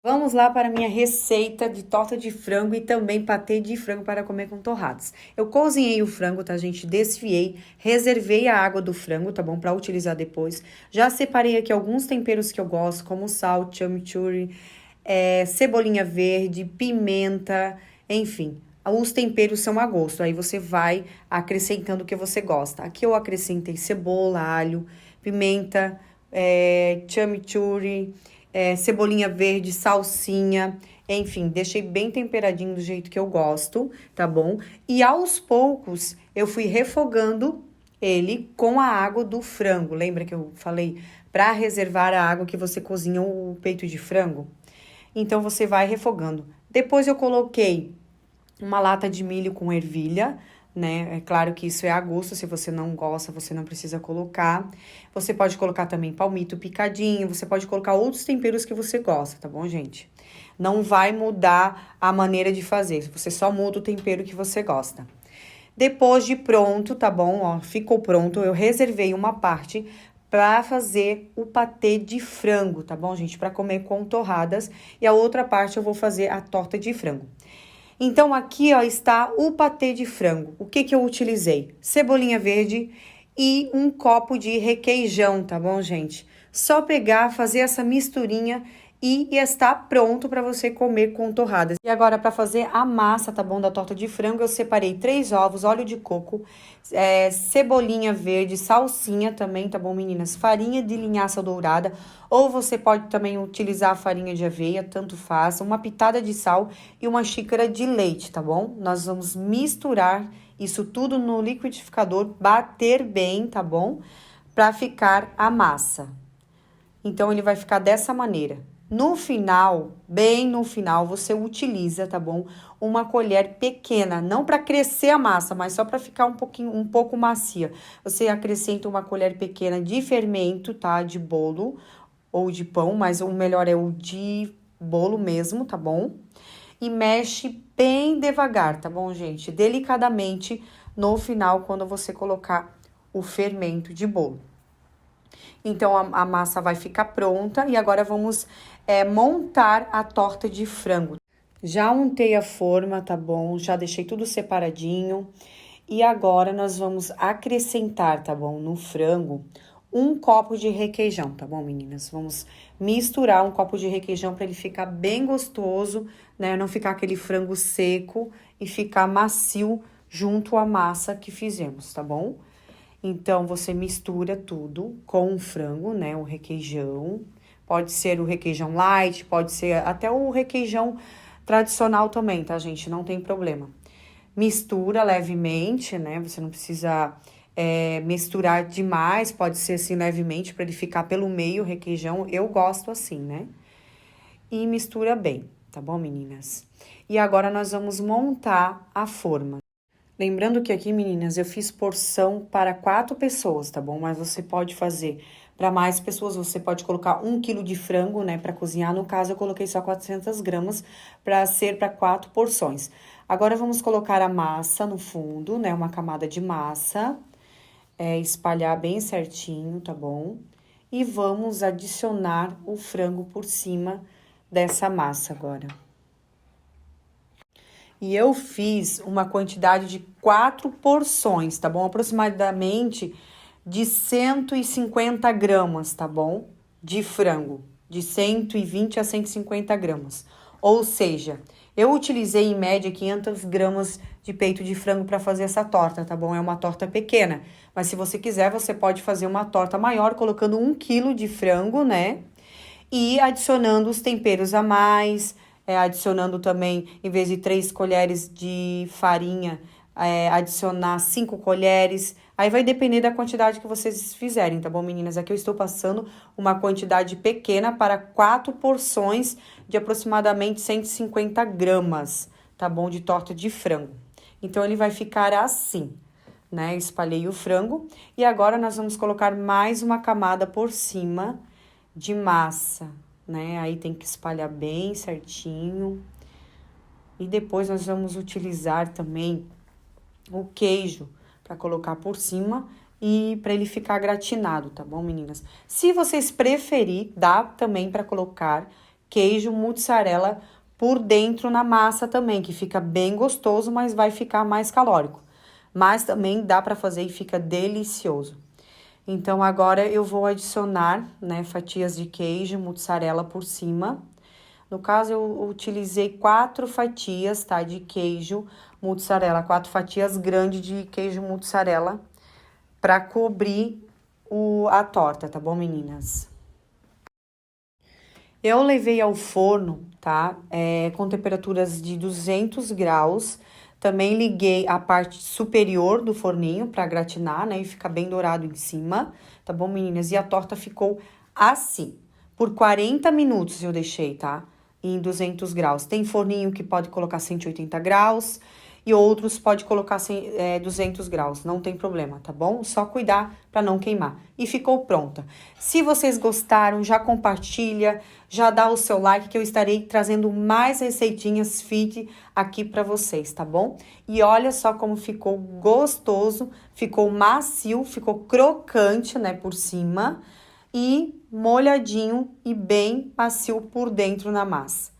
Vamos lá para a minha receita de torta de frango e também patê de frango para comer com torradas. Eu cozinhei o frango, tá, gente? Desfiei, reservei a água do frango, tá bom? Para utilizar depois. Já separei aqui alguns temperos que eu gosto, como sal, chimichurri, cebolinha verde, pimenta, enfim. Os temperos são a gosto, aí você vai acrescentando o que você gosta. Aqui eu acrescentei cebola, alho, pimenta, chimichurri, cebolinha verde, salsinha, enfim, deixei bem temperadinho do jeito que eu gosto, tá bom? E aos poucos eu fui refogando ele com a água do frango. Lembra que eu falei para reservar a água que você cozinha o peito de frango? Então você vai refogando. Depois eu coloquei uma lata de milho com ervilha, né? É claro que isso é a gosto, se você não gosta, você não precisa colocar. Você pode colocar também palmito picadinho, você pode colocar outros temperos que você gosta, tá bom, gente? Não vai mudar a maneira de fazer, você só muda o tempero que você gosta. Depois de pronto, tá bom? Ó, ficou pronto, eu reservei uma parte para fazer o patê de frango, tá bom, gente? Para comer com torradas, e a outra parte eu vou fazer a torta de frango. Então, aqui, ó, está o patê de frango. O que que eu utilizei? Cebolinha verde e um copo de requeijão, tá bom, gente? Só pegar, fazer essa misturinha e está pronto para você comer com torradas. E agora, para fazer a massa, tá bom, da torta de frango, eu separei 3 ovos, óleo de coco, cebolinha verde, salsinha também, tá bom, meninas? Farinha de linhaça dourada, ou você pode também utilizar a farinha de aveia, tanto faz, uma pitada de sal e uma xícara de leite, tá bom? Nós vamos misturar isso tudo no liquidificador, bater bem, tá bom? Para ficar a massa. Então, ele vai ficar dessa maneira. No final, bem no final, você utiliza, tá bom? Uma colher pequena, não para crescer a massa, mas só para ficar um pouco macia. Você acrescenta uma colher pequena de fermento, tá? De bolo ou de pão, mas o melhor é o de bolo mesmo, tá bom? E mexe bem devagar, tá bom, gente? Delicadamente no final, quando você colocar o fermento de bolo. Então, a massa vai ficar pronta e agora vamos montar a torta de frango. Já untei a forma, tá bom? Já deixei tudo separadinho. E agora, nós vamos acrescentar, tá bom? No frango, um copo de requeijão, tá bom, meninas? Vamos misturar um copo de requeijão para ele ficar bem gostoso, né? Não ficar aquele frango seco e ficar macio junto à massa que fizemos, tá bom? Então, você mistura tudo com o frango, né? O requeijão. Pode ser o requeijão light, pode ser até o requeijão tradicional também, tá, gente? Não tem problema. Mistura levemente, né? Você não precisa misturar demais, pode ser assim levemente para ele ficar pelo meio o requeijão. Eu gosto assim, né? E mistura bem, tá bom, meninas? E agora nós vamos montar a forma. Lembrando que aqui, meninas, eu fiz porção para 4 pessoas, tá bom? Mas você pode fazer para mais pessoas, você pode colocar 1 quilo de frango, né, para cozinhar. No caso, eu coloquei só 400 gramas para ser para 4 porções. Agora, vamos colocar a massa no fundo, né, uma camada de massa, espalhar bem certinho, tá bom? E vamos adicionar o frango por cima dessa massa agora. E eu fiz uma quantidade de 4 porções, tá bom? Aproximadamente de 150 gramas, tá bom? De frango, de 120 a 150 gramas. Ou seja, eu utilizei em média 500 gramas de peito de frango para fazer essa torta, tá bom? É uma torta pequena, mas se você quiser, você pode fazer uma torta maior colocando 1 quilo de frango, né? E adicionando os temperos a mais, adicionando também, em vez de 3 colheres de farinha, adicionar 5 colheres. Aí vai depender da quantidade que vocês fizerem, tá bom, meninas? Aqui eu estou passando uma quantidade pequena para 4 porções de aproximadamente 150 gramas, tá bom? De torta de frango. Então, ele vai ficar assim, né? Espalhei o frango e agora nós vamos colocar mais uma camada por cima de massa, né? Aí tem que espalhar bem certinho. E depois nós vamos utilizar também o queijo para colocar por cima e para ele ficar gratinado, tá bom, meninas? Se vocês preferir, dá também para colocar queijo mussarela por dentro na massa também, que fica bem gostoso, mas vai ficar mais calórico. Mas também dá para fazer e fica delicioso. Então, agora eu vou adicionar, né, fatias de queijo mussarela por cima. No caso, eu utilizei 4 fatias, tá, de queijo mussarela, 4 fatias grandes de queijo mussarela para cobrir a torta, tá bom, meninas? Eu levei ao forno, tá? Com temperaturas de 200 graus. Também liguei a parte superior do forninho para gratinar, né? E ficar bem dourado em cima, tá bom, meninas? E a torta ficou assim. Por 40 minutos eu deixei, tá? Em 200 graus. Tem forninho que pode colocar 180 graus e outros pode colocar 200 graus, não tem problema, tá bom? Só cuidar para não queimar. E ficou pronta. Se vocês gostaram, já compartilha, já dá o seu like que eu estarei trazendo mais receitinhas fit aqui para vocês, tá bom? E olha só como ficou gostoso, ficou macio, ficou crocante, né, por cima e molhadinho e bem macio por dentro na massa.